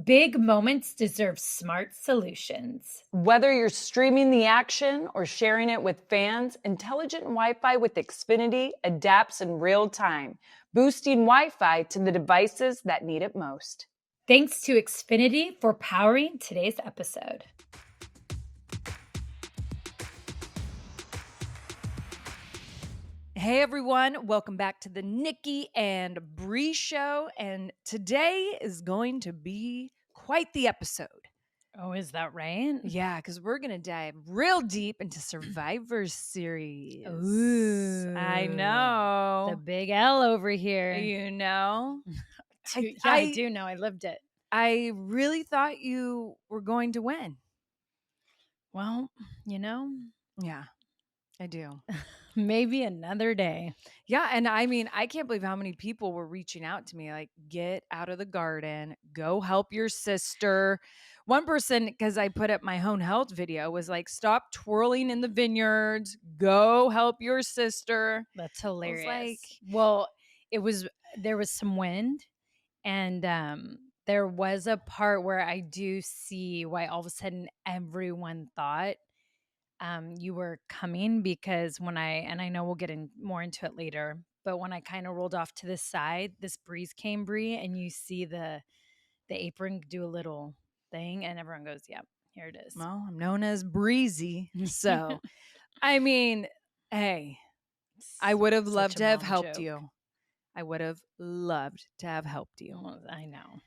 Big moments deserve smart solutions. Whether you're streaming the action or sharing it with fans, intelligent Wi-Fi with Xfinity adapts in real time, boosting Wi-Fi to the devices that need it most. Thanks to Xfinity for powering today's episode. Hey everyone, welcome back to the Nikki and Brie Show, and today is going to be quite the episode. Oh, is that right? Yeah, because we're going to dive real deep into Survivor Series. Ooh. I know. The big L over here. You know? I do know. I lived it. I really thought you were going to win. Well, you know. Yeah, I do. Maybe another day. Yeah. And I mean, I can't believe how many people were reaching out to me like, get out of the garden, go help your sister. One person, because I put up my own health video, was like, stop twirling in the vineyards, go help your sister. That's hilarious. Well, there was some wind, and there was a part where I do see why all of a sudden everyone thought you were coming, because I know we'll get more into it later, but when I kind of rolled off to the side, this breeze came, Brie, and you see the apron do a little thing, and everyone goes, yep, here it is. Well, I'm known as Breezy. So, I mean, hey, I would have loved to have helped you. I would have loved to have helped you. Well, I know.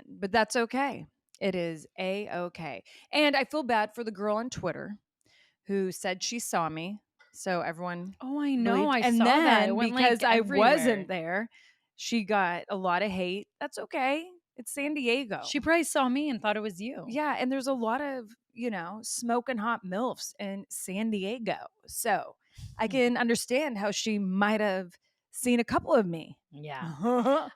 But that's okay. It is A-okay. And I feel bad for the girl on Twitter who said she saw me. So everyone. Oh, I know. I saw that. And it went because like I everywhere. wasn't there, she got a lot of hate. That's okay. It's San Diego. She probably saw me and thought it was you. Yeah. And there's a lot of, smoking hot MILFs in San Diego. So I can understand how she might have seen a couple of me. Yeah.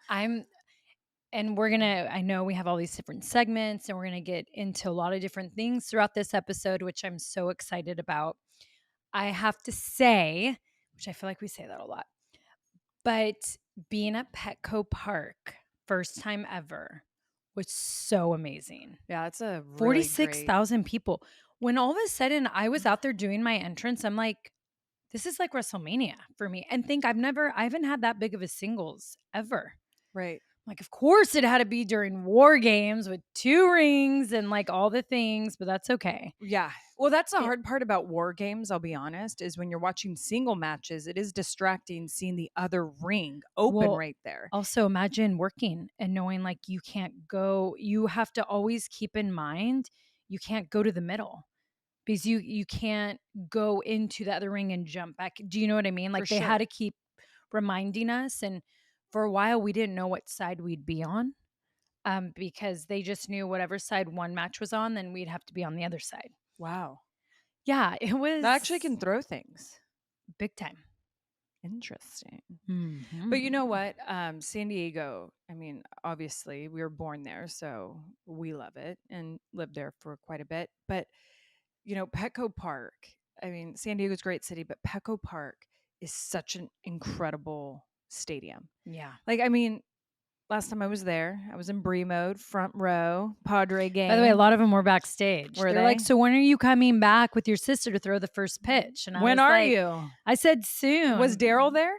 And I know we have all these different segments, and we're going to get into a lot of different things throughout this episode, which I'm so excited about. I have to say, which I feel like we say that a lot, but being at Petco Park, first time ever, was so amazing. Yeah, it's a really 46,000 people. When all of a sudden I was out there doing my entrance, I'm like, this is like WrestleMania for me. And I haven't had that big of a singles ever. Right. Like, of course it had to be during War Games with 2 rings and like all the things, but that's okay. Yeah. Well, that's the hard part about War Games, I'll be honest, is when you're watching single matches, it is distracting seeing the other ring open right there. Also, imagine working and knowing like you can't go, you have to always keep in mind, you can't go to the middle because you can't go into the other ring and jump back. Do you know what I mean? Like, they had to keep reminding us, and for a while, we didn't know what side we'd be on because they just knew whatever side one match was on, then we'd have to be on the other side. Wow. Yeah, it was. That actually can throw things. Big time. Interesting. Mm-hmm. But you know what? San Diego, I mean, obviously, we were born there, so we love it and lived there for quite a bit. But, Petco Park, I mean, San Diego's a great city, but Petco Park is such an incredible stadium. Yeah. Like, I mean, last time I was there, I was in Brie mode, front row, Padre game. By the way, a lot of them were backstage. Were They're like, so when are you coming back with your sister to throw the first pitch? And when are you? I said soon. Was Daryl there?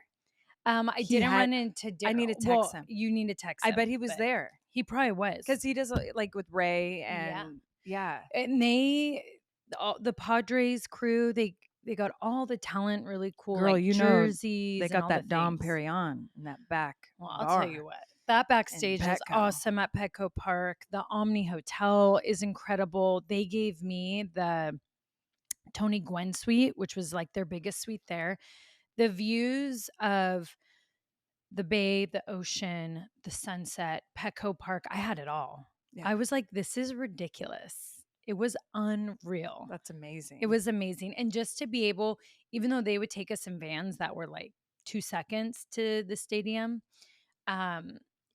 I didn't run into Daryl. I need to text him. You need to text him. I bet he was there. He probably was. Because he does like with Ray and yeah. And the Padres crew, they got all the talent, really cool. Girl, like jerseys. They got that Dom Perignon in that back. Well, I'll tell you what. That backstage is awesome at Petco Park. The Omni Hotel is incredible. They gave me the Tony Gwynn suite, which was like their biggest suite there. The views of the bay, the ocean, the sunset, Petco Park, I had it all. Yeah. I was like, this is ridiculous. It was unreal. That's amazing. It was amazing. And just to be able, even though they would take us in vans that were like 2 seconds to the stadium,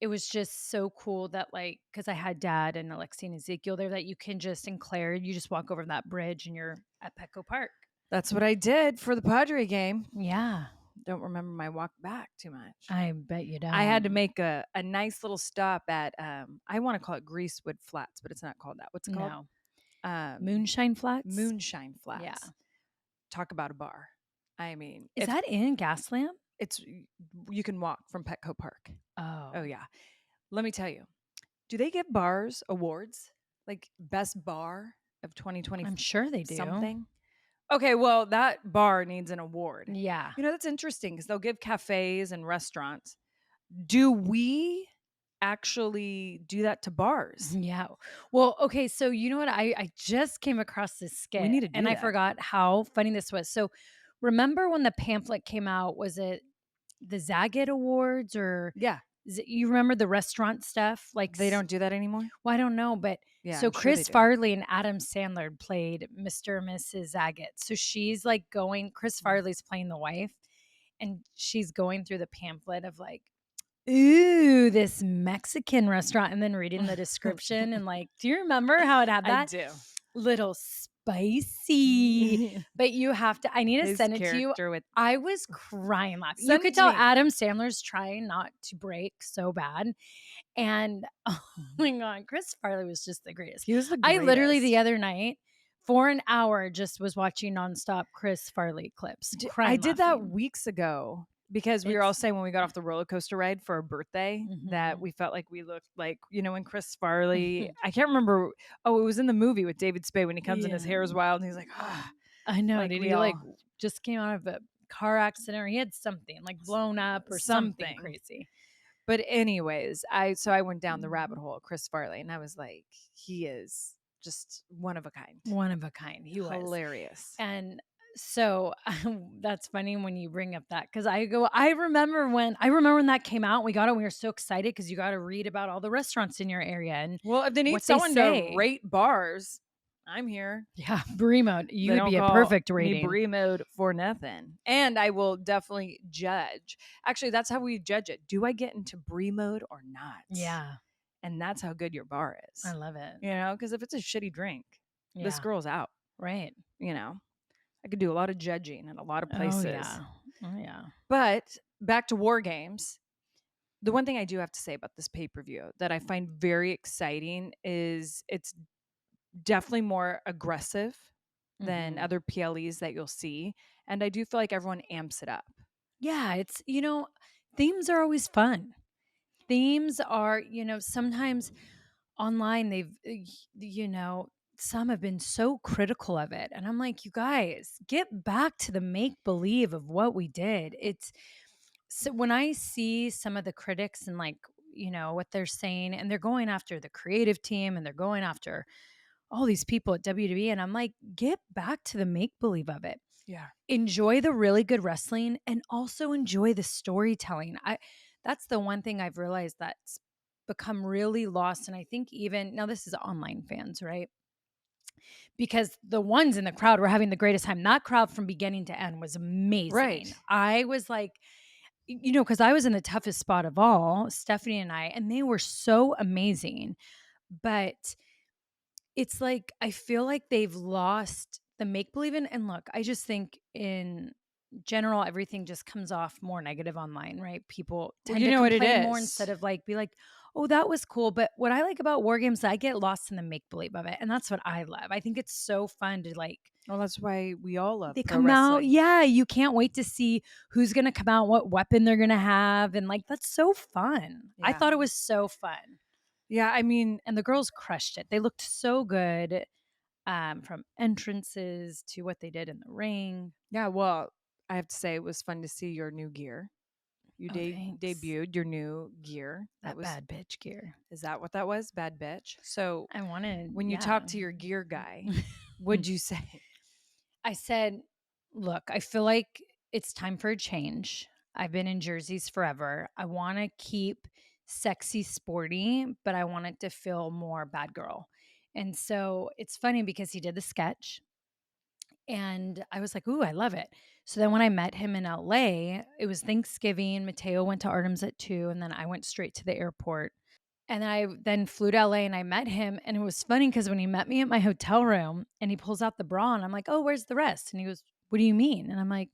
it was just so cool that, like, because I had Dad and Alexi and Ezekiel there, that you can just, in Claire, you just walk over that bridge and you're at Petco Park. That's what I did for the Padre game. Yeah. don't remember my walk back too much. I bet you don't. I had to make a nice little stop at I want to call it Greasewood Flats, but it's not called that. What's it called? Moonshine Flats. Moonshine Flats. Yeah. Talk about a bar. I mean, is that in Gaslamp? It's you can walk from Petco Park. Oh yeah. Let me tell you. Do they give bars awards? Like best bar of 2020? I'm sure they do. Something. Okay, well, that bar needs an award. Yeah. You know, that's interesting because they'll give cafes and restaurants. Do we actually do that to bars? Yeah. Well, okay. So you know what? I just came across this skit. We need to do and I that. forgot how funny this was. So remember when the pamphlet came out? Was it the Zagat Awards or Yeah. you remember the restaurant stuff? Like They don't do that anymore? Well, I don't know, but Yeah, so I'm sure they Chris do. Farley and Adam Sandler played Mr. and Mrs. Zagat. So she's like Chris Farley's playing the wife, and she's going through the pamphlet of like, ooh, this Mexican restaurant, and then reading the description and like, do you remember how it had that? I do. Little spicy. But you have to, I need to His send it to you. character with I was crying laughing. Send You it could to tell me. Adam Sandler's trying not to break so bad. And oh my God, Chris Farley was just the greatest. He was the I greatest. literally the other night for an hour just was watching nonstop Chris Farley clips. I did that laughing. weeks ago because we were all saying when we got off the roller coaster ride for our birthday that we felt like we looked like, you know, when Chris Farley, I can't remember. Oh, it was in the movie with David Spade when he comes and his hair is wild and he's like, ah. I know. Like Did he like just came out of a car accident or he had something like blown up or something crazy? But anyways, I went down the rabbit hole of Chris Farley and I was like, he is just one of a kind. One of a kind. He was hilarious. And so that's funny when you bring up that because I remember when that came out. We got it. We were so excited because you got to read about all the restaurants in your area and well, if they need someone to rate bars, I'm here. Yeah, Brie mode. You would be a perfect rating. Brie mode for nothing, and I will definitely judge. Actually, that's how we judge it. Do I get into Brie mode or not? Yeah, and that's how good your bar is. I love it. You know, because if it's a shitty drink, this girl's out. Right. You know. I could do a lot of judging in a lot of places. Oh, yeah. But back to war games. The one thing I do have to say about this pay-per-view that I find very exciting is it's definitely more aggressive than other PLEs that you'll see. And I do feel like everyone amps it up. Yeah, it's, themes are always fun. Themes are, sometimes online they've, some have been so critical of it. And I'm like, you guys, get back to the make-believe of what we did. It's so when I see some of the critics and like, what they're saying, and they're going after the creative team and they're going after all these people at WWE. And I'm like, get back to the make-believe of it. Yeah. Enjoy the really good wrestling and also enjoy the storytelling. That's the one thing I've realized that's become really lost. And I think even now this is online fans, right? Because the ones in the crowd were having the greatest time. That crowd from beginning to end was amazing. Right. I was like, because I was in the toughest spot of all, Stephanie and I, and they were so amazing. But it's like, I feel like they've lost the make-believe in. And look, I just think in general, everything just comes off more negative online, right? People tend to complain more instead of like, be like, oh, that was cool. But what I like about war games, I get lost in the make-believe of it. And that's what I love. I think it's so fun to like. Well, that's why we all love they come out. Yeah. You can't wait to see who's going to come out, what weapon they're going to have. And like, that's so fun. Yeah. I thought it was so fun. Yeah. I mean, and the girls crushed it. They looked so good from entrances to what they did in the ring. Yeah. Well, I have to say it was fun to see your new gear. You debuted your new gear. That was bad bitch gear. Is that what that was? Bad bitch. So I wanted when you talked to your gear guy, what'd you say? I said, look, I feel like it's time for a change. I've been in jerseys forever. I want to keep sexy sporty, but I want it to feel more bad girl. And so it's funny because he did the sketch and I was like, ooh, I love it. So then when I met him in LA, it was Thanksgiving. Mateo went to Artem's at 2, and then I went straight to the airport. And I then flew to LA and I met him. And it was funny because when he met me at my hotel room and he pulls out the bra and I'm like, oh, where's the rest? And he goes, what do you mean? And I'm like,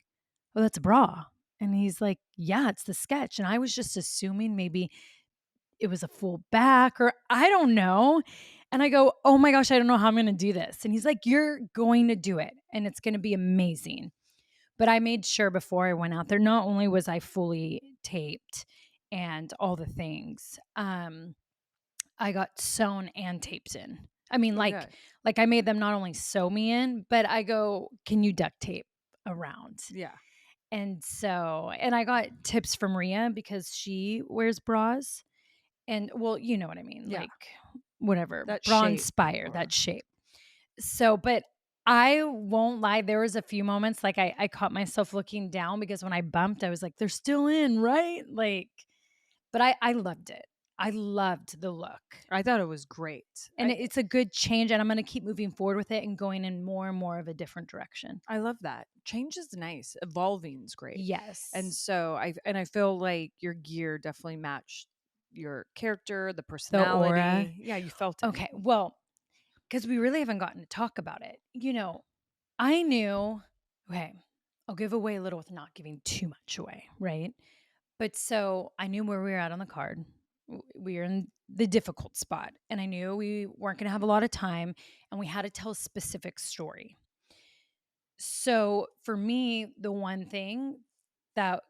oh, that's a bra. And he's like, yeah, it's the sketch. And I was just assuming maybe it was a full back or I don't know. And I go, oh my gosh, I don't know how I'm going to do this. And he's like, you're going to do it and it's going to be amazing. But I made sure before I went out there, not only was I fully taped and all the things, I got sewn and taped in. I mean, Okay. like I made them not only sew me in, but I go, can you duct tape around? Yeah. And so, and I got tips from Rhea because she wears bras. And well, you know what I mean? Yeah. Like whatever, That bra shape inspire, or that shape. So, but I won't lie, there was a few moments like I caught myself looking down because when I bumped, I was like, they're still in, right? Like, but I loved it. I loved the look. I thought it was great. And it's a good change. And I'm going to keep moving forward with it and going in more and more of a different direction. I love that. Change is nice. Evolving is great. Yes. And so I feel like your gear definitely matched your character, the personality. aura. Yeah, you felt it. Okay. Well, because we really haven't gotten to talk about it. You know, I knew, okay, I'll give away a little with not giving too much away, right? But so I knew where we were at on the card. We were in the difficult spot, and I knew we weren't going to have a lot of time, and we had to tell a specific story. So for me, the one thing that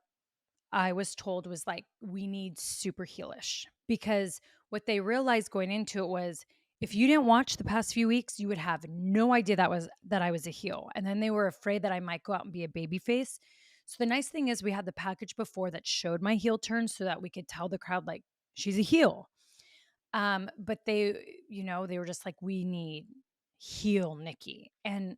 I was told was like, we need super heelish because what they realized going into it was if you didn't watch the past few weeks, you would have no idea that I was a heel. And then they were afraid that I might go out and be a baby face. So the nice thing is we had the package before that showed my heel turn so that we could tell the crowd like she's a heel. But they, they were just like, we need heel Nikki. And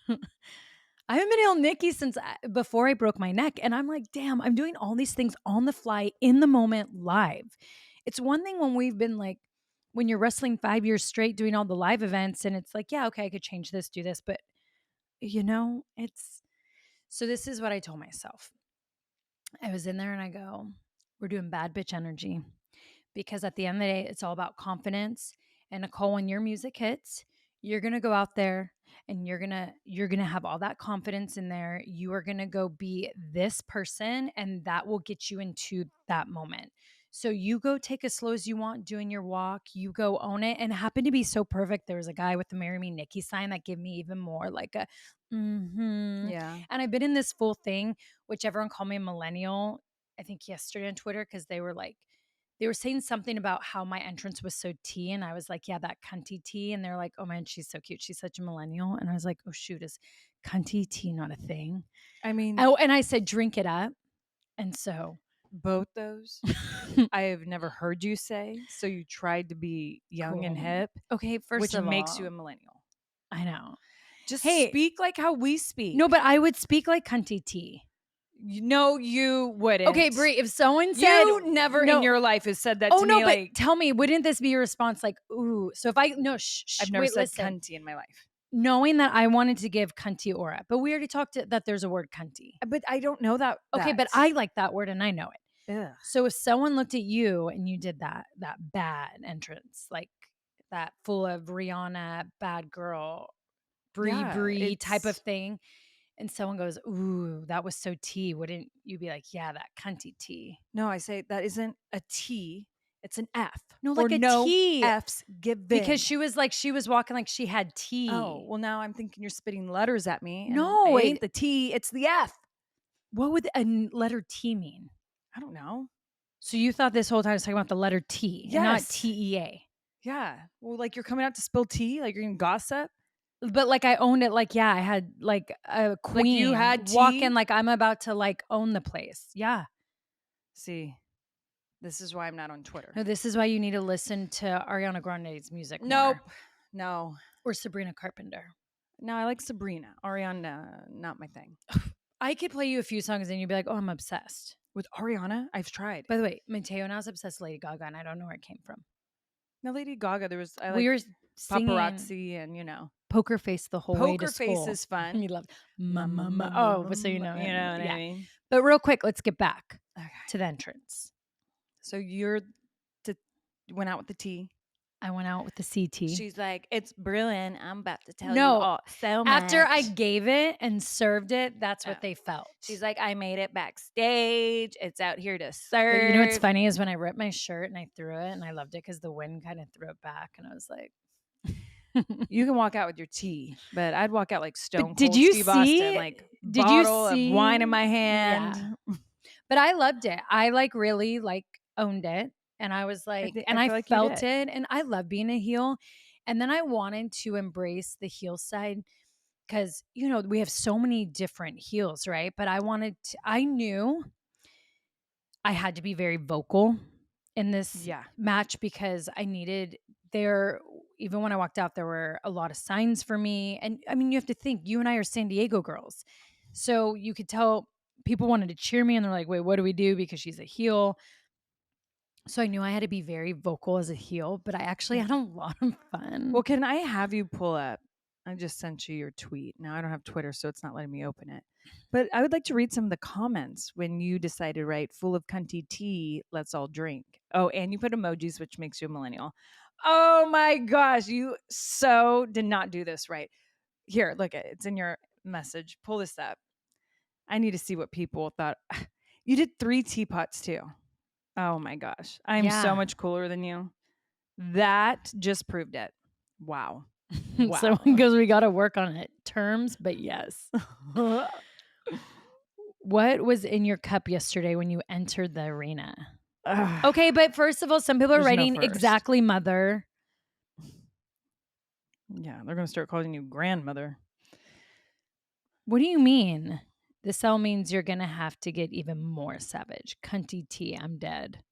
I haven't been heel Nikki since before I broke my neck. And I'm like, damn, I'm doing all these things on the fly, in the moment, live. It's one thing when we've been like, when you're wrestling 5 years straight doing all the live events and it's like, yeah, okay, I could change this, do this. But, so this is what I told myself. I was in there and I go, we're doing bad bitch energy because at the end of the day, it's all about confidence. And Nicole, when your music hits, you're going to go out there and you're going to have all that confidence in there. You are going to go be this person and that will get you into that moment. So you go take as slow as you want doing your walk, you go own it. And it happened to be so perfect. There was a guy with the Marry Me Nikki sign that gave me even more like a, Yeah. And I've been in this full thing, which everyone called me a millennial, I think yesterday on Twitter, because they were saying something about how my entrance was so tea. And I was like, yeah, that cunty tea. And they're like, oh man, she's so cute. She's such a millennial. And I was like, oh shoot, is cunty tea not a thing? I mean, Oh, and I said, drink it up. And so both those I have never heard you say. So you tried to be young and Cool. hip. Okay, first which of makes all, you a millennial. I know. Just Hey, speak like how we speak. No, but I would speak like cunty tea. No, you wouldn't. Okay, Brie, if someone said you never in your life has said that to me. But tell me, wouldn't this be your response? Like, ooh, so if I've never said listen. cunty in my life. Knowing that I wanted to give cunty aura, but we already talked that there's a word cunty. But I don't know that. Okay, but I like that word and I know it. Ugh. So if someone looked at you and you did that bad entrance, like that full of Rihanna, bad girl, Brie type of thing, and someone goes, ooh, that was so tea, wouldn't you be like, yeah, that cunty tea? No, I say that isn't a T. It's an F. No, like a T. F's given. Because she was walking like she had tea. Oh, well, now I'm thinking you're spitting letters at me. No, it ain't the T. It's the F. What would a letter T mean? I don't know. So you thought this whole time I was talking about the letter T, and not TEA. Yeah. Well, like you're coming out to spill tea, like you're gonna gossip. But like I owned it, like yeah, I had like a queen. Like you had tea? Walking like I'm about to like own the place. Yeah. See, this is why I'm not on Twitter. No, this is why you need to listen to Ariana Grande's music. Nope. More. No. Or Sabrina Carpenter. No, I like Sabrina. Ariana, not my thing. I could play you a few songs and you'd be like, oh, I'm obsessed. With Ariana, I've tried. By the way, Mateo and I was obsessed with Lady Gaga, and I don't know where it came from. No, Lady Gaga, we were paparazzi and, Poker Face the whole way to school. Poker Face is fun. You love Mama. Oh, so you know. You know what I mean? But real quick, let's get back to the entrance. So went out with the tea. I went out with the CT. She's like, it's brilliant. I'm about to tell you No, all so much. after I gave it and served it, that's what they felt. She's like, I made it backstage. It's out here to But serve. you know what's funny is when I ripped my shirt and I threw it and I loved it because the wind kind of threw it back and I was like, You can walk out with your tea, but I'd walk out like Stone Cold did you Steve see? Austin, like Did you bottle of see? wine in my hand. Yeah. But I loved it. I like really like owned it, and I was like, and I feel like you felt did. it, and I love being a heel. And then I wanted to embrace the heel side because you know we have so many different heels, right? But I knew I had to be very vocal in this match because I needed even when I walked out, there were a lot of signs for me. And I mean, you have to think, you and I are San Diego girls. So you could tell people wanted to cheer me and they're like, wait, what do we do? Because she's a heel. So I knew I had to be very vocal as a heel, but I actually had a lot of fun. Well, can I have you pull up? I just sent you your tweet. Now I don't have Twitter, so it's not letting me open it. But I would like to read some of the comments when you decided to write full of cunty tea, let's all drink. Oh, and you put emojis, which makes you a millennial. Oh my gosh, you so did not do this right. Here, look at it. It's in your message. Pull this up. I need to see what people thought. You did 3 teapots too. Oh my gosh. I'm so much cooler than you. That just proved it. Wow. So because we got to work on it. Terms, but yes. What was in your cup yesterday when you entered the arena? Okay, but first of all, some people are writing exactly mother. Yeah, they're going to start calling you grandmother. What do you mean? The cell means you're going to have to get even more savage. Cunty tea, I'm dead.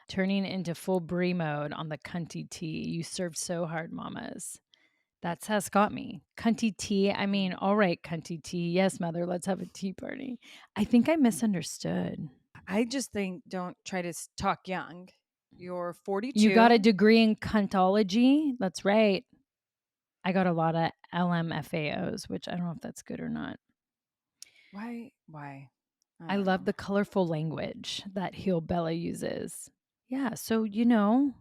Turning into full brie mode on the cunty tea. You served so hard, mamas. That's how it's got me. Cunty tea. I mean, all right, cunty tea. Yes, mother, let's have a tea party. I think I misunderstood. I just think don't try to talk young. You're 42. You got a degree in cuntology. That's right. I got a lot of LMFAOs, which I don't know if that's good or not. Why? I love the colorful language that heel Bella uses. Yeah, so you know,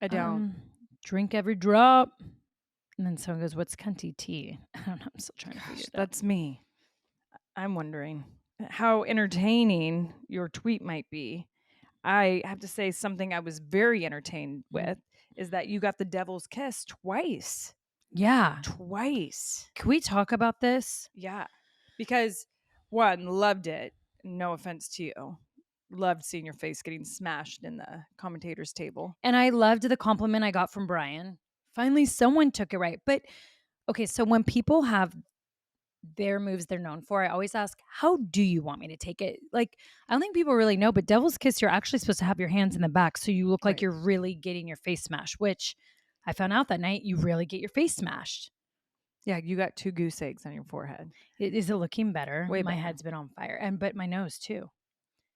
I don't drink every drop. And then someone goes, "What's cunty tea?" I don't know. I'm still trying to figure it out. That's me. I'm wondering how entertaining your tweet might be. I have to say something I was very entertained with is that you got the devil's kiss twice. Yeah. Twice. Can we talk about this? Yeah. Because one, loved it. No offense to you. Loved seeing your face getting smashed in the commentator's table. And I loved the compliment I got from Brian. Finally, someone took it right. But okay, so when people have their moves they're known for, I always ask, how do you want me to take it? Like, I don't think people really know, but devil's kiss, you're actually supposed to have your hands in the back. So you look like you're really getting your face smashed, which I found out that night you really get your face smashed. Yeah, you got 2 goose eggs on your forehead. Is it looking better? Way my better. head's been on fire. But my nose too.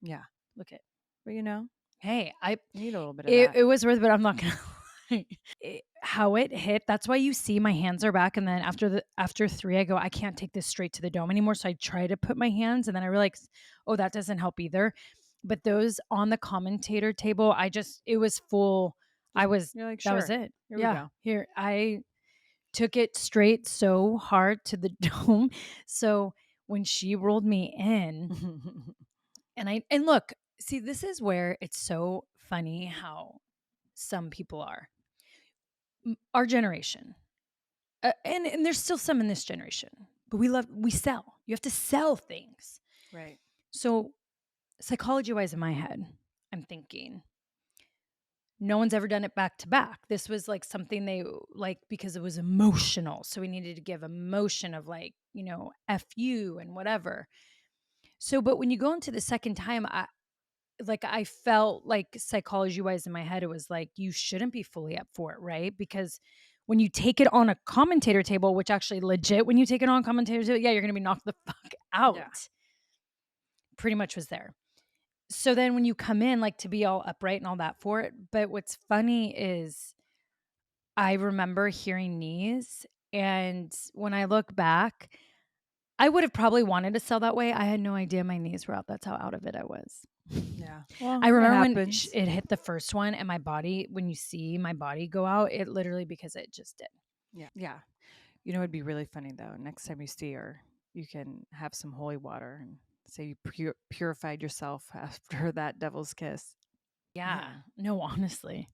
Yeah. Look at. But you know, hey, I need a little bit of that. It was worth it, but I'm not gonna how it hit. That's why you see my hands are back. And then after 3, I go, I can't take this straight to the dome anymore. So I try to put my hands and then I realize, oh, that doesn't help either. But those on the commentator table, it was full. You're like, that was it. Here we go. Here, I took it straight so hard to the dome. So when she rolled me in and look, see, this is where it's so funny how some people are. Our generation, and there's still some in this generation, but we sell. You have to sell things. Right. So psychology-wise in my head, I'm thinking, no one's ever done it back to back. This was like something they like because it was emotional. So we needed to give emotion of like, you know, F you and whatever. So, but when you go into the second time, I felt like psychology-wise in my head, it was like, you shouldn't be fully up for it, right? Because when you take it on a commentator table, which actually legit, when you take it on a commentator table, yeah, you're going to be knocked the fuck out. Yeah. Pretty much was there. So then when you come in, like to be all upright and all that for it. But what's funny is I remember hearing knees. And when I look back, I would have probably wanted to sell that way. I had no idea my knees were out. That's how out of it I was. Yeah. Well, I remember when happens. it hit the first one and my body, when you see my body go out, it literally, because it just did. Yeah. Yeah. You know, it'd be really funny though. Next time you see her, you can have some holy water and say you purified yourself after that devil's kiss. Yeah. No, honestly.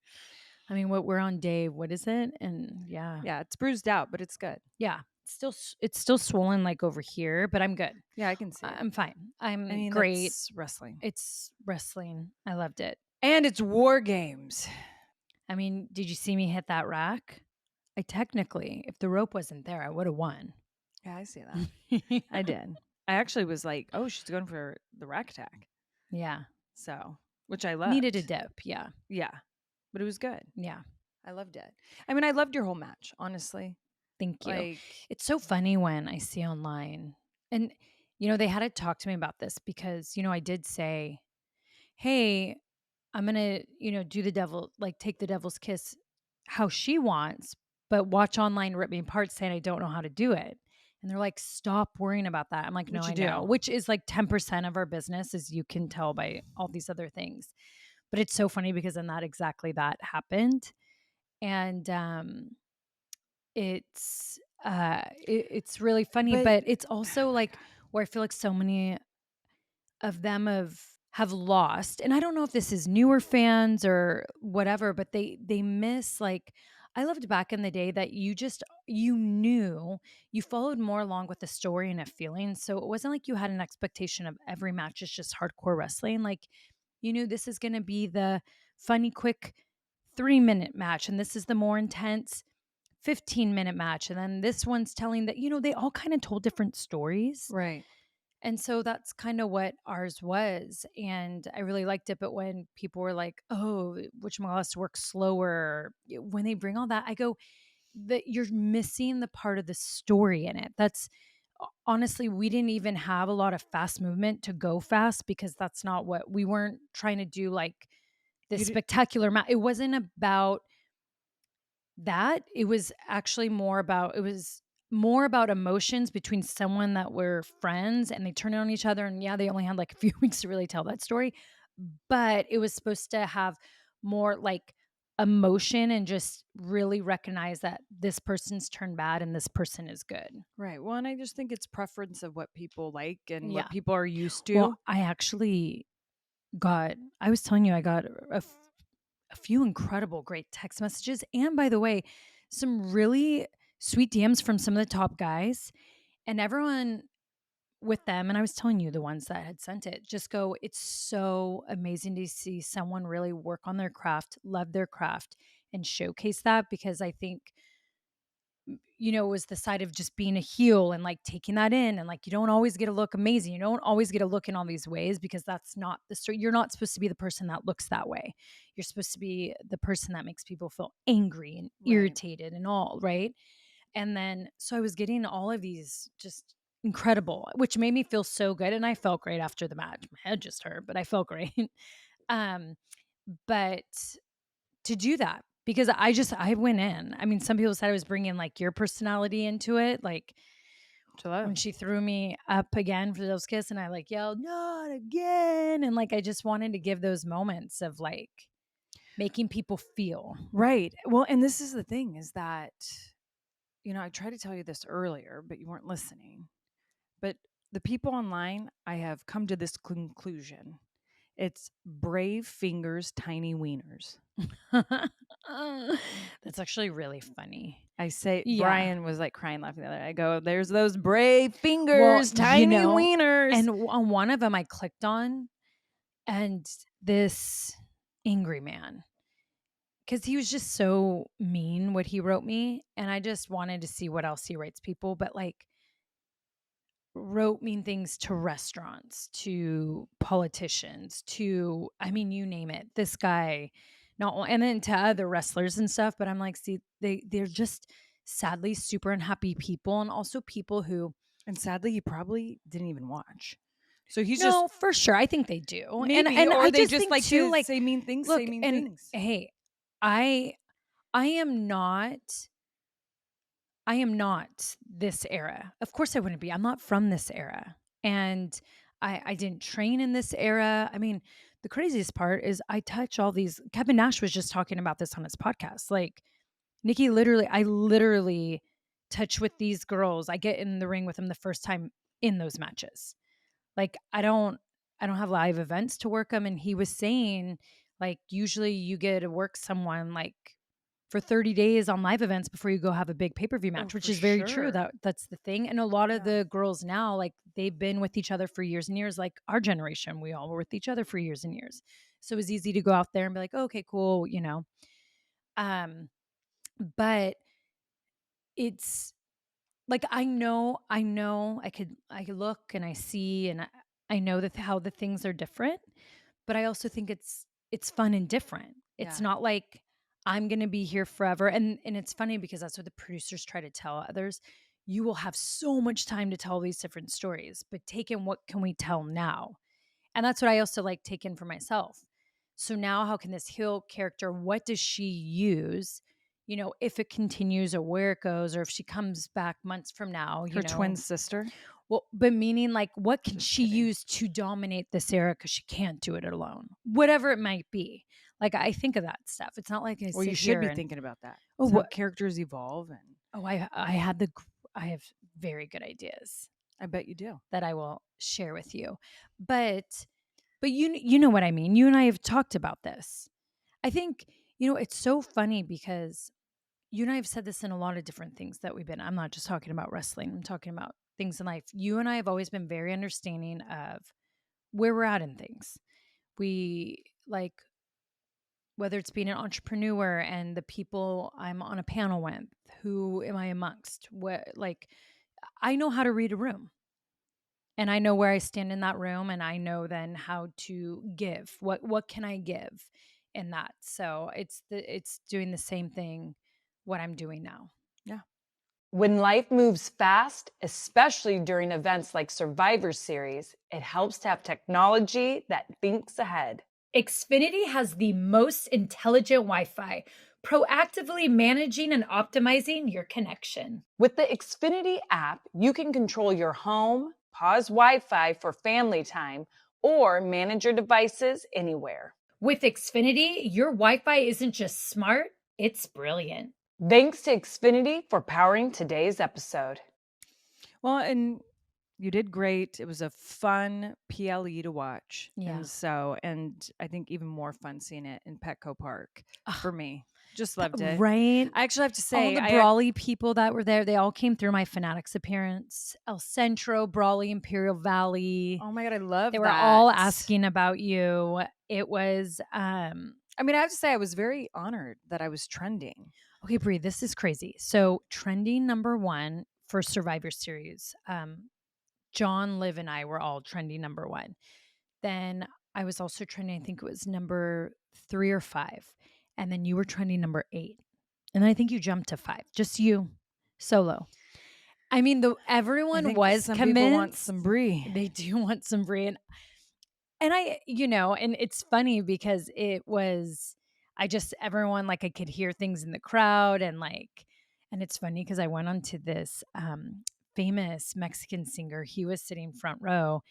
I mean, we're on day, what is it? And yeah. Yeah, it's bruised out, but it's good. Yeah. It's still swollen like over here, but I'm good. Yeah, I can see it. I'm fine. I mean, great. that's wrestling. It's wrestling. I loved it. And it's war games. I mean, did you see me hit that rack? I technically, if the rope wasn't there, I would have won. Yeah, I see that. I did. I actually was like, oh, she's going for the rack attack. Yeah. So, which I loved. Needed a dip. Yeah. Yeah. But it was good. Yeah. I loved it. I mean, I loved your whole match, honestly. Thank you. Like, it's so funny when I see online, and, they had to talk to me about this because, I did say, hey, I'm going to, do the devil, like take the devil's kiss how she wants, but watch online rip me apart saying I don't know how to do it. And they're like, stop worrying about that. I'm like, no, Which I you know, do. which is like 10% of our business, as you can tell by all these other things. But it's so funny because then that happened. And it's really funny, but it's also like where I feel like so many of them have lost. And I don't know if this is newer fans or whatever, but they miss, like, I loved back in the day that you knew, you followed more along with the story and a feeling. So it wasn't like you had an expectation of every match is just hardcore wrestling. Like, you knew this is going to be the funny, quick 3-minute match, and this is the more intense 15-minute match. And then this one's telling that, they all kind of told different stories. right. And so that's kind of what ours was. And I really liked it. But when people were like, oh, whatchamacallit works slower, when they bring all that, I go, that you're missing the part of the story in it. That's honestly, we didn't even have a lot of fast movement to go fast because that's not what we weren't trying to do, like this spectacular match. It wasn't about that. It was actually more about emotions between someone that were friends and they turned on each other, and yeah, they only had like a few weeks to really tell that story, but it was supposed to have more like emotion and just really recognize that this person's turned bad and this person is good. Right. Well, and I just think it's preference of what people like and Yeah. what people are used to. Well, I was telling you, I got a few incredible, great text messages. And by the way, some really sweet DMs from some of the top guys, and everyone with them. And I was telling you, the ones that had sent it, just go, it's so amazing to see someone really work on their craft, love their craft, and showcase that. Because I think, it was the side of just being a heel and like taking that in, and like, you don't always get to look amazing. You don't always get to look in all these ways because that's not the story. You're not supposed to be the person that looks that way. You're supposed to be the person that makes people feel angry and irritated and all, right? And then, so I was getting all of these just incredible, which made me feel so good. And I felt great after the match. My head just hurt, but I felt great. But to do that, because I went in. I mean, some people said I was bringing like your personality into it. Like when she threw me up again for those kiss, and I like yelled, not again. And like, I just wanted to give those moments of like making people feel. Right. Well, and this is the thing is that, I tried to tell you this earlier, but you weren't listening. But the people online, I have come to this conclusion. It's brave fingers, tiny wieners. That's actually really funny. I say, Brian was like crying, laughing the other day. I go, there's those brave fingers, tiny wieners. And on one of them I clicked on, and this angry man, because he was just so mean what he wrote me, and I just wanted to see what else he writes people, but like wrote mean things to restaurants, to politicians, to, I mean, you name it. This guy, and then to other wrestlers and stuff. But I'm like, see, they're just sadly super unhappy people, and also people who, and sadly, he probably didn't even watch. So he's no, for sure. I think they do, maybe, and or I they just like too, to like, say mean things. look, say mean and things. Hey, I am not this era. Of course I wouldn't be. I'm not from this era. And I didn't train in this era. I mean, the craziest part is I touch all these. Kevin Nash was just talking about this on his podcast. Like I literally touch with these girls. I get in the ring with them the first time in those matches. Like I don't have live events to work them. And he was saying, like, usually you get to work someone like for 30 days on live events before you go have a big pay-per-view match, which is very true. That's the thing. And a lot of the girls now, like, they've been with each other for years and years. Like our generation, we all were with each other for years and years. So it was easy to go out there and be like, oh, okay, cool, you know. But it's like I could look and I see and I know that how the things are different, but I also think it's fun and different. It's not like I'm going to be here forever. And it's funny because that's what the producers try to tell others. You will have so much time to tell these different stories, but take in what can we tell now? And that's what I also like taking for myself. So now how can this heel character, what does she use? You know, if it continues or where it goes, or if she comes back months from now, Her twin sister. Well, but meaning like, what can she use to dominate this era? Because she can't do it alone, whatever it might be. Like, I think of that stuff. It's not like you should be thinking about that. Oh, what characters evolve and I have very good ideas. I bet you do that I will share with you, but you know what I mean. You and I have talked about this. I think it's so funny because you and I have said this in a lot of different things that we've been. I'm not just talking about wrestling. I'm talking about things in life. You and I have always been very understanding of where we're at in things. We like whether it's being an entrepreneur and the people I'm on a panel with, who am I amongst? What like I know how to read a room. And I know where I stand in that room and I know then how to give. What can I give in that? So it's doing the same thing what I'm doing now. Yeah. When life moves fast, especially during events like Survivor Series, it helps to have technology that thinks ahead. Xfinity has the most intelligent Wi-Fi, proactively managing and optimizing your connection. With the Xfinity app, you can control your home, pause Wi-Fi for family time, or manage your devices anywhere. With Xfinity, your Wi-Fi isn't just smart, it's brilliant. Thanks to Xfinity for powering today's episode. Well, and you did great. It was a fun PLE to watch. Yeah. And I think even more fun seeing it in Petco Park for me. Just loved it. Right. I actually have to say, all the Brawley people that were there, they all came through my Fanatics appearance. El Centro, Brawley, Imperial Valley. Oh my God, I love They that. were all asking about you. It was, I mean, I have to say I was very honored that I was trending. Okay, Brie, this is crazy. So trending number 1 for Survivor Series, John, Liv, and I were all trending number 1. Then I was also trending, I think it was number 3 or 5. And then you were trending number 8. And then I think you jumped to 5. Just you, solo. I mean, everyone was some convinced. People want some Brie. They do want some Brie. And I, and it's funny because it was, everyone, like, I could hear things in the crowd and it's funny because I went on to this famous Mexican singer. He was sitting front row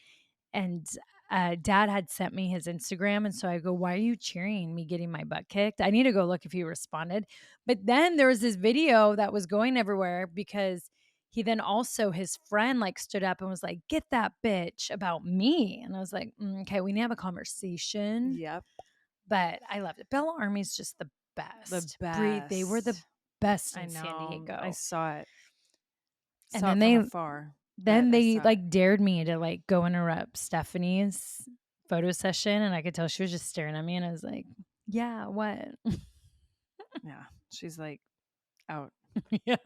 and Dad had sent me his Instagram. And so I go, why are you cheering me getting my butt kicked? I need to go look if he responded. But then there was this video that was going everywhere because he then also, his friend stood up and was like, get that bitch about me. And I was like, okay, we need to have a conversation. Yep. But I loved it. Bella Army's just the best. The best. Brie, they were the best in I know. San Diego. I saw it. And saw then it from they afar. Then they dared me to go interrupt Stephanie's photo session. And I could tell she was just staring at me. And I was like, yeah, what? Yeah. She's like, out. Yeah.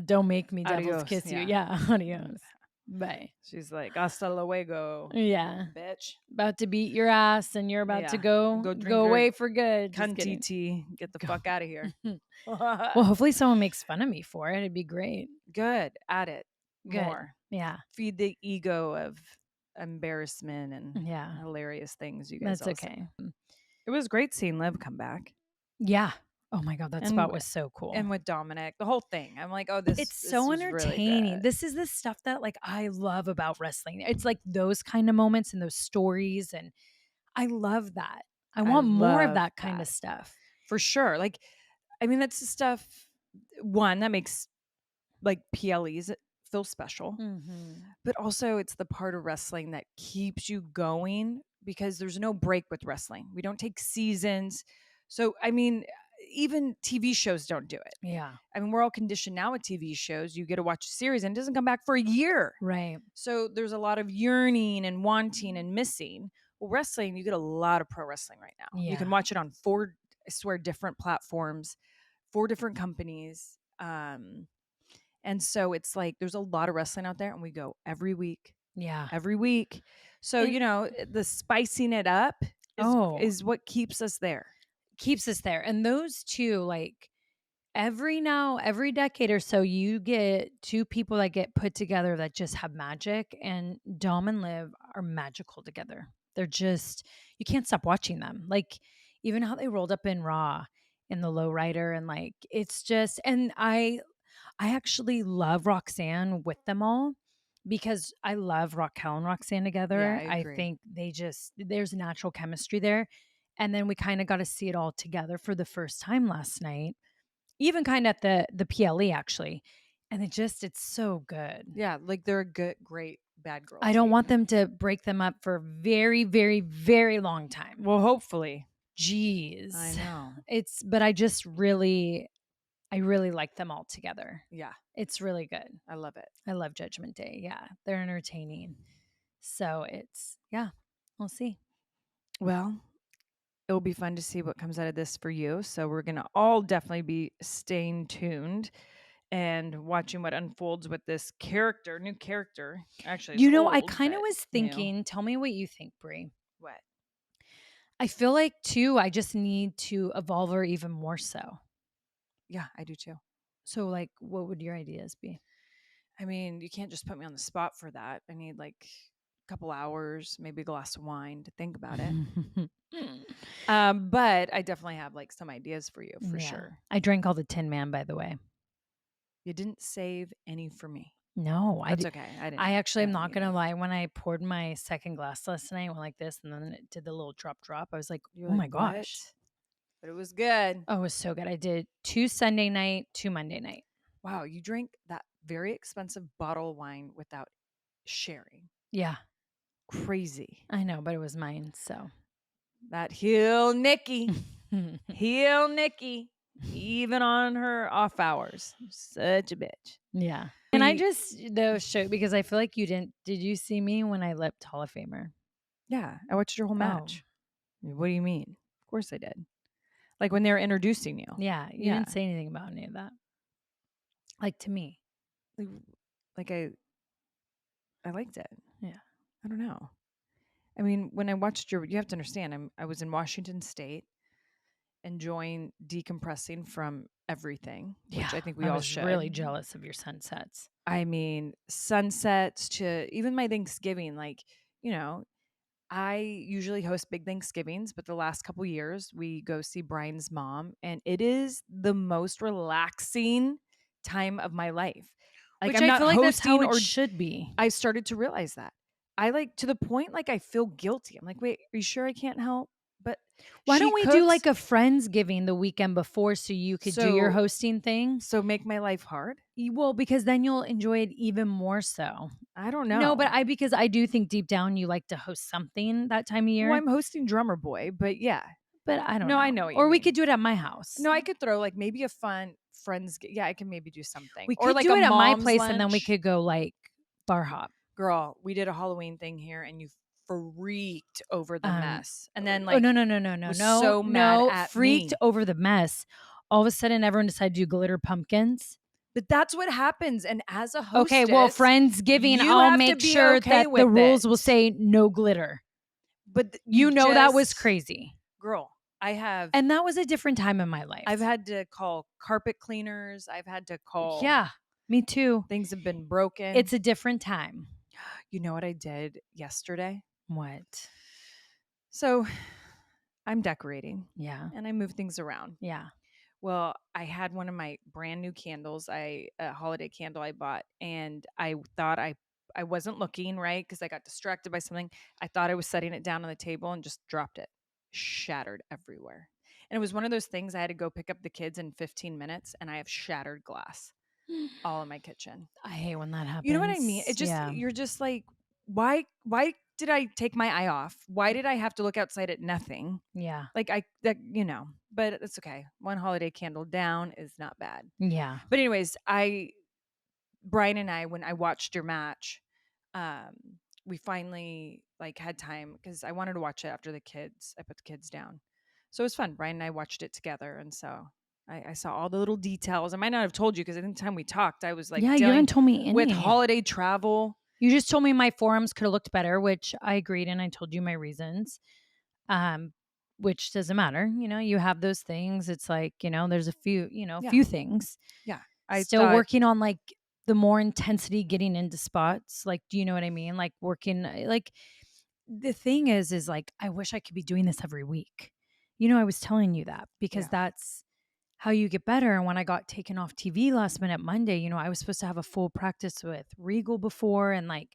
Don't make me devil's Adios, kiss you. yeah. Yeah. Adios. Bye. She's like, hasta luego. Yeah. Bitch. About to beat your ass and you're about to go away for good. Cunty tea. Get the fuck out of here. Well, hopefully someone makes fun of me for it. It'd be great. Good. At it. Good. More. Yeah. Feed the ego of embarrassment and yeah, hilarious things you guys That's okay. It was great seeing Liv come back. Yeah. Oh my God, that spot was so cool. And with Dominic, the whole thing. I'm like, oh, this It's so was entertaining. Really good. This is the stuff that like I love about wrestling. It's like those kind of moments and those stories, and I love that. I want more of that kind of stuff. For sure. Like, I mean, that's the stuff, one, that makes like PLEs feel special. But also it's the part of wrestling that keeps you going because there's no break with wrestling. We don't take seasons. So, I mean, even TV shows don't do it. Yeah. I mean, we're all conditioned now with TV shows. You get to watch a series and it doesn't come back for a year. Right. So there's a lot of yearning and wanting and missing. Well, wrestling, you get a lot of pro wrestling right now. Yeah. You can watch it on 4, I swear, different platforms, 4 different companies. And so it's like there's a lot of wrestling out there and we go every week. Yeah. Every week. So, you know, the spicing it up is what keeps us there. Keeps us there. And those two, like every decade or so, you get 2 people that get put together that just have magic, and Dom and Liv are magical together. They're just, you can't stop watching them. Like even how they rolled up in Raw in the lowrider, and like, it's just, and I actually love Roxanne with them all because I love Raquel and Roxanne together. Yeah, I agree. think there's natural chemistry there. And then we kind of got to see it all together for the first time last night, even kind of at the PLE actually. And it's so good. Yeah, like they're a great bad girl. I don't want them to break them up for a very, very, very long time. Well, hopefully. Jeez. I know. But I really like them all together. Yeah. It's really good. I love it. I love Judgment Day. Yeah. They're entertaining. So we'll see. Well, it'll be fun to see what comes out of this for you. So we're going to all definitely be staying tuned and watching what unfolds with this new character. Actually, I kind of was thinking, tell me what you think, Brie. What? I feel like too, I just need to evolve her even more so. Yeah, I do too. So like, what would your ideas be? I mean, you can't just put me on the spot for that. I need like a couple hours, maybe a glass of wine to think about it. But I definitely have like some ideas for you for sure. I drank all the Tin Man, by the way. You didn't save any for me. No, that's okay. I actually am not gonna lie. When I poured my second glass last night, I went like this, and then it did the little drop. I was like, oh my gosh! But it was good. Oh, it was so good. I did 2 Sunday night, 2 Monday night. Wow, you drank that very expensive bottle of wine without sharing. Yeah, crazy. I know, but it was mine. So that heel Nikki, even on her off hours, such a bitch. Yeah. And I just show because I feel like you didn't. Did you see me when I lipped Hall of Famer? Yeah, I watched your whole match. What do you mean? Of course I did. Like when they were introducing you. Yeah, you didn't say anything about any of that. Like to me, like I liked it. Yeah, I don't know. I mean, when I watched you have to understand. I was in Washington State, enjoying decompressing from everything, which I think we all should. I was really jealous of your sunsets. I mean, sunsets to even my Thanksgiving. Like, you know, I usually host big Thanksgivings, but the last couple years we go see Brian's mom, and it is the most relaxing time of my life. Like, which I'm not feel like that's how hosting it should be. I started to realize that. I like to the point like I feel guilty. I'm like, wait, are you sure I can't help? But why don't we do like a Friendsgiving the weekend before so you could do your hosting thing? So make my life hard? Well, because then you'll enjoy it even more so. I don't know. No, but because I do think deep down you like to host something that time of year. Well, I'm hosting Drummer Boy, but yeah. But I don't know. No, I know what you Or mean. we could do it at my house. No, I could throw like maybe a fun friends. Yeah, I can maybe do something. We could or like do it at my mom's place lunch. And then we could go like bar hop. Girl, we did a Halloween thing here and you freaked over the mess. And then like oh no. so mad at freaked me. over the mess. All of a sudden everyone decided to do glitter pumpkins. But that's what happens. And as a hostess, okay, well, Friendsgiving, I'll make sure that the rules will say no glitter. But that was crazy. Girl, and that was a different time in my life. I've had to call carpet cleaners. I've had to call. Yeah, me too. Things have been broken. It's a different time. You know what I did yesterday? What? So I'm decorating. Yeah. And I move things around. Yeah. Well, I had one of my brand new candles, a holiday candle I bought, and I thought I wasn't looking right because I got distracted by something. I thought I was setting it down on the table and just dropped it, shattered everywhere. And it was one of those things I had to go pick up the kids in 15 minutes, and I have shattered glass all in my kitchen. I hate when that happens. You know what I mean? It just you're just like, why did I take my eye off? Why did I have to look outside at nothing? Yeah. Like but it's okay. One holiday candle down is not bad. Yeah. But anyways, Brian and I, when I watched your match, we finally like had time because I wanted to watch it after I put the kids down. So it was fun. Brian and I watched it together. And so I saw all the little details. I might not have told you because any time we talked, I was like, yeah, you haven't told me any. With holiday travel. You just told me my forearms could have looked better, which I agreed, and I told you my reasons. Which doesn't matter. You know, you have those things. It's like, you know, there's a few, few things. Yeah. Working on like the more intensity getting into spots. Like, do you know what I mean? Like working, like the thing is like, I wish I could be doing this every week. You know, I was telling you that because that's how you get better. And when I got taken off TV last minute Monday, you know, I was supposed to have a full practice with Regal before, and like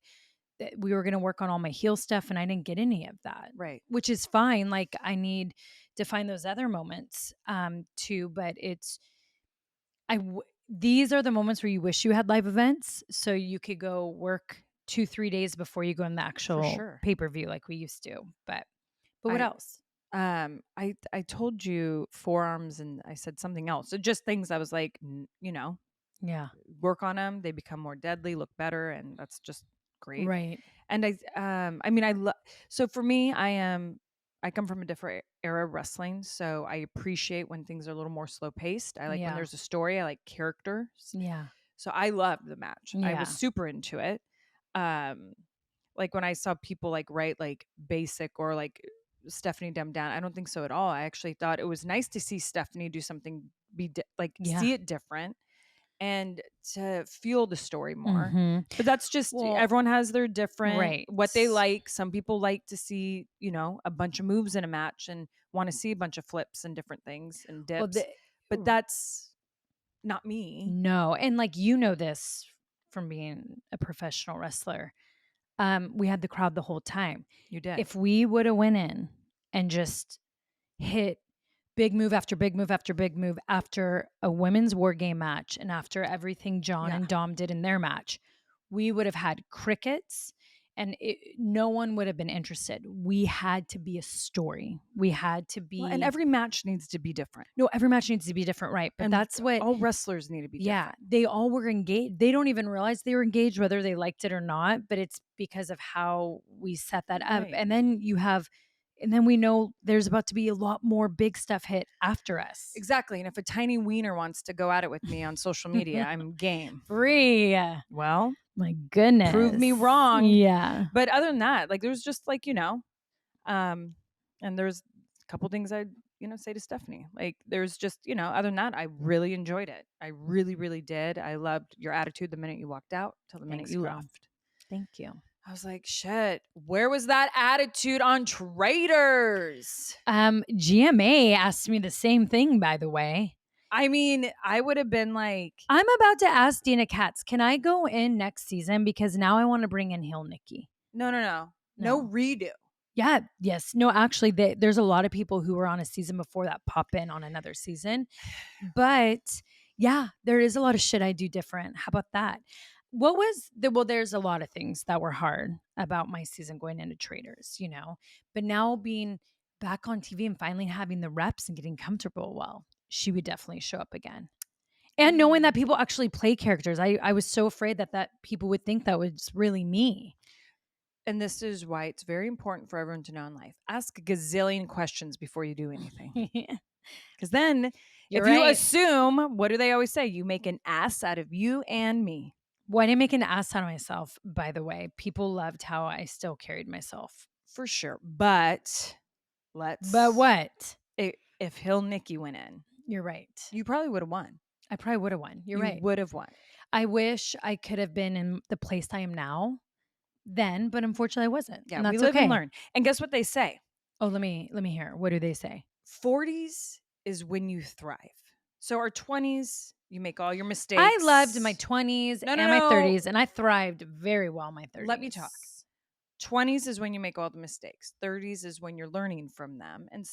we were going to work on all my heel stuff, and I didn't get any of that. Right. Which is fine. Like I need to find those other moments too, but these are the moments where you wish you had live events so you could go work 2-3 days before you go in the actual pay-per-view like we used to. But what else? I told you forearms, and I said something else. So just things I was like, yeah, work on them. They become more deadly, look better, and that's just great. Right. And so for me, I come from a different era of wrestling, so I appreciate when things are a little more slow paced. I like when there's a story. I like characters. Yeah. So I loved the match. I Yeah. was super into it. Like when I saw people like write like basic or like Stephanie dumbed down, I don't think so at all. I actually thought it was nice to see Stephanie do something, see it different and to feel the story more. Mm-hmm. But that's just, everyone has their different, what they like. Some people like to see, a bunch of moves in a match and want to see a bunch of flips and different things and dips. But that's not me. No. And like, you know this from being a professional wrestler. We had the crowd the whole time. You did. If we would have went in and just hit big move after big move after big move after a women's war game match and after everything John and Dom did in their match, we would have had crickets and no one would have been interested. We had to be a story. We had to be. And every match needs to be different. No, every match needs to be different, right? But that's what all wrestlers need to be different. Yeah, they all were engaged. They don't even realize they were engaged, whether they liked it or not, but it's because of how we set that up. Right. And then we know there's about to be a lot more big stuff hit after us. Exactly. And if a tiny wiener wants to go at it with me on social media, I'm game. Free. Well, my goodness. Prove me wrong. Yeah. But other than that, like there's just like, and there's a couple things I'd, say to Stephanie. Like there's just, other than that, I really enjoyed it. I really, really did. I loved your attitude the minute you walked out till the minute you left. Thank you. I was like, shit, where was that attitude on Traitors? GMA asked me the same thing, by the way. I mean, I would have been like, I'm about to ask Dina Katz, can I go in next season? Because now I want to bring in heel Nikki. No redo. Yeah. Yes. No, actually, there's a lot of people who were on a season before that pop in on another season. But yeah, there is a lot of shit I do different. How about that? There's a lot of things that were hard about my season going into Traitors, but now being back on TV and finally having the reps and getting comfortable, she would definitely show up again. And knowing that people actually play characters, I was so afraid that people would think that was really me. And this is why it's very important for everyone to know in life. Ask a gazillion questions before you do anything. Because then you assume, what do they always say? You make an ass out of you and me. Well, I didn't make an ass out of myself, by the way. People loved how I still carried myself. For sure. But what? If Hill Nikki went in. You're right. You probably would have won. I probably would have won. You're right. You would have won. I wish I could have been in the place I am now then, but unfortunately I wasn't. Yeah, and that's we live okay. and learn. And guess what they say? Oh, let me hear. What do they say? 40s is when you thrive. So our 20s, you make all your mistakes. I loved my 20s No, and my 30s, and I thrived very well in my 30s. Let me talk. 20s is when you make all the mistakes. 30s is when you're learning from them and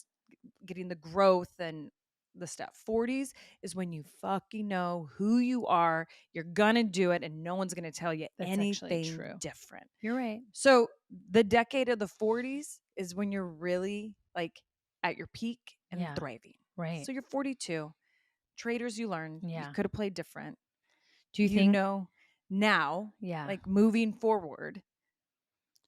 getting the growth and the stuff. 40s is when you fucking know who you are. You're gonna do it, and no one's gonna tell you That's anything true. different. You're right. So the decade of the 40s is when you're really like at your peak and thriving. Right. So you're 42. Traders, you learned. You could have played different. Do you think now? Yeah. Like moving forward.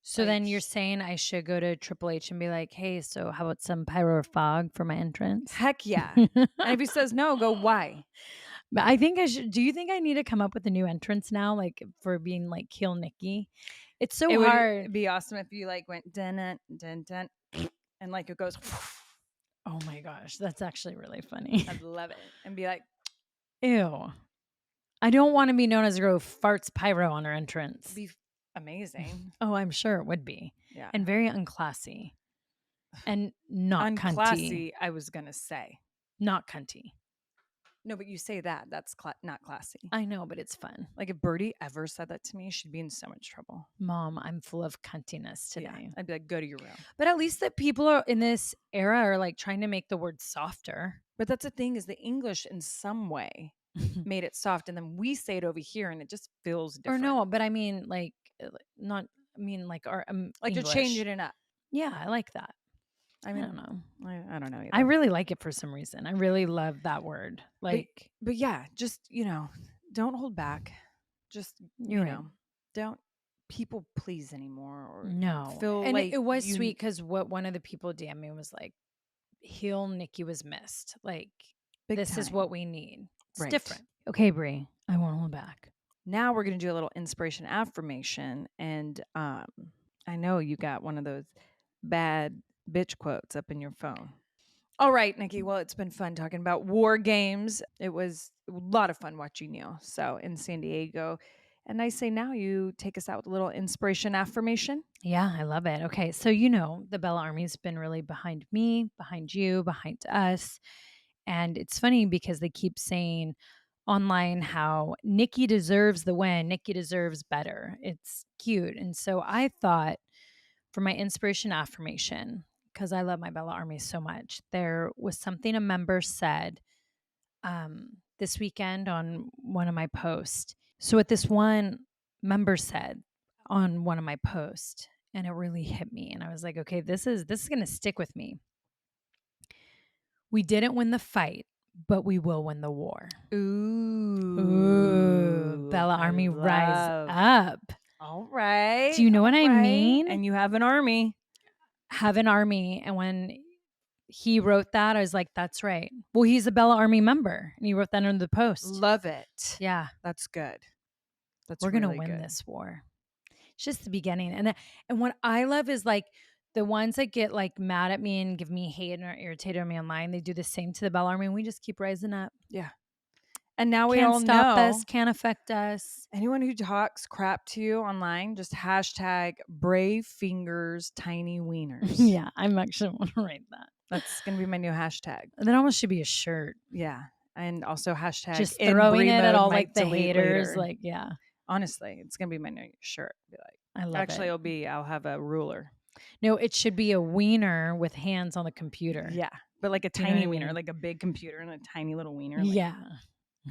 So then you're saying I should go to Triple H and be like, hey, so how about some pyro or fog for my entrance? Heck yeah. And if he says no, go, why? But I think I should. Do you think I need to come up with a new entrance now, like for being like Kill Nikki? It's so hard. It'd be awesome if you like went dun dun dun dun and like it goes. Oh my gosh, that's actually really funny. I'd love it. And be like, ew. I don't want to be known as a girl who farts pyro on her entrance. Be amazing. Oh, I'm sure it would be. Yeah. And very unclassy. And not unclassy, I was going to say. Not cunty. No, but you say that. That's not classy. I know, but it's fun. Like if Birdie ever said that to me, she'd be in so much trouble. Mom, I'm full of cuntiness today. Yeah, I'd be like, go to your room. But at least that people are in this era are like trying to make the word softer. But that's the thing is the English in some way made it soft. And then we say it over here and it just feels different. Or no, but I mean like not, I mean like our like English. to change it up. Yeah, I like that. I mean, I don't know. I don't know either. I really like it for some reason. I really love that word. Like, but yeah, just, don't hold back. Just, don't people please anymore or no. feel and like it was sweet because what one of the people DM me was like, heel Nikki was missed. Like, this is what we need. It's different. Okay, Brie, I won't hold back. Now we're going to do a little inspiration affirmation. And I know you got one of those bad bitch quotes up in your phone. All right, Nikki. Well, it's been fun talking about war games. It was a lot of fun watching you. So in San Diego. And I say now you take us out with a little inspiration affirmation. Yeah, I love it. Okay. So, the Bella Army's been really behind me, behind you, behind us. And it's funny because they keep saying online how Nikki deserves the win. Nikki deserves better. It's cute. And so I thought for my inspiration affirmation, because I love my Bella Army so much, there was something a member said this weekend on one of my posts. So what this one member said on one of my posts, and it really hit me. And I was like, okay, this is going to stick with me. We didn't win the fight, but we will win the war. Ooh. Bella Army, rise up. All right. Do you know what I mean? And you have an army. Have an army. And when he wrote that, I was like, that's right. Well, he's a Bella Army member. And he wrote that under the post. Love it. Yeah. That's good. We're going to win this war. It's just the beginning. And what I love is like the ones that get like mad at me and give me hate and are irritated on me online, they do the same to the Bella Army and we just keep rising up. Yeah. And now we can't all stop know us, can't affect us. Anyone who talks crap to you online, just hashtag brave fingers, tiny wieners. Yeah, I'm actually want to write that. That's going to be my new hashtag. That almost should be a shirt. Yeah. And also hashtag just throwing it at all like the haters. Later. Like, yeah. Honestly, it's going to be my new shirt. Be like, I love actually, it. I'll have a ruler. No, it should be a wiener with hands on the computer. Yeah. But like a tiny wiener, like a big computer and a tiny little wiener. Like, yeah.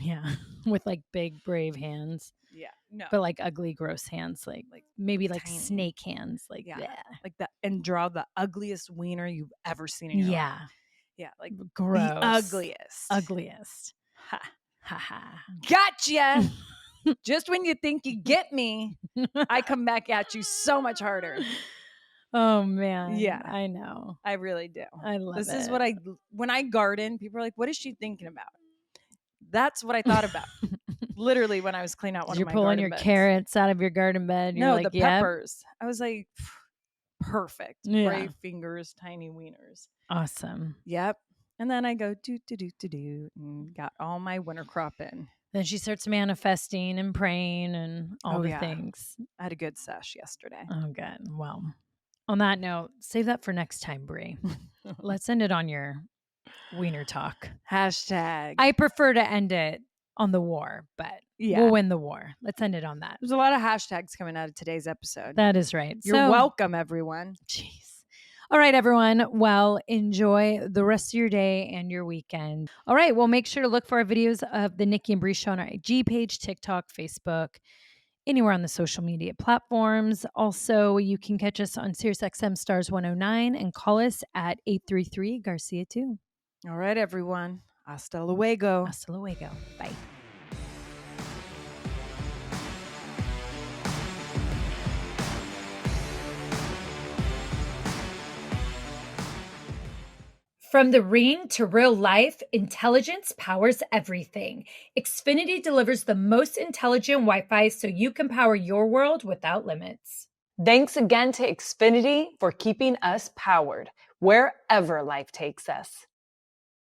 Yeah. With like big, brave hands. Yeah. No. But like ugly, gross hands. Like maybe like tiny. snake hands. Like, yeah. Like that. And draw the ugliest wiener you've ever seen in your life. Yeah. Like gross. The ugliest. Ugliest. Ha. Ha ha. Gotcha. Just when you think you get me, I come back at you so much harder. Oh man. Yeah. I know. I really do. I love it. This is what when I garden, people are like, what is she thinking about? That's what I thought about. Literally when I was cleaning out one of my garden beds. You're pulling your carrots out of your garden bed. No, like, the peppers. I was like, perfect. Yeah. Brave fingers, tiny wieners. Awesome. Yep. And then I go do and got all my winter crop in. Then she starts manifesting and praying and all the things. I had a good sesh yesterday. Oh, good. Well, on that note, save that for next time, Brie. Let's end it on your Wiener talk. Hashtag. I prefer to end it on the war, but we'll win the war. Let's end it on that. There's a lot of hashtags coming out of today's episode. That is right. You're welcome, everyone. Jeez. All right, everyone. Well, enjoy the rest of your day and your weekend. All right. Well, make sure to look for our videos of the Nikki and Brie Show on our IG page, TikTok, Facebook, anywhere on the social media platforms. Also, you can catch us on SiriusXM Stars 109 and call us at 833 Garcia 2. All right, everyone. Hasta luego. Hasta luego. Bye. From the ring to real life, intelligence powers everything. Xfinity delivers the most intelligent Wi-Fi so you can power your world without limits. Thanks again to Xfinity for keeping us powered wherever life takes us.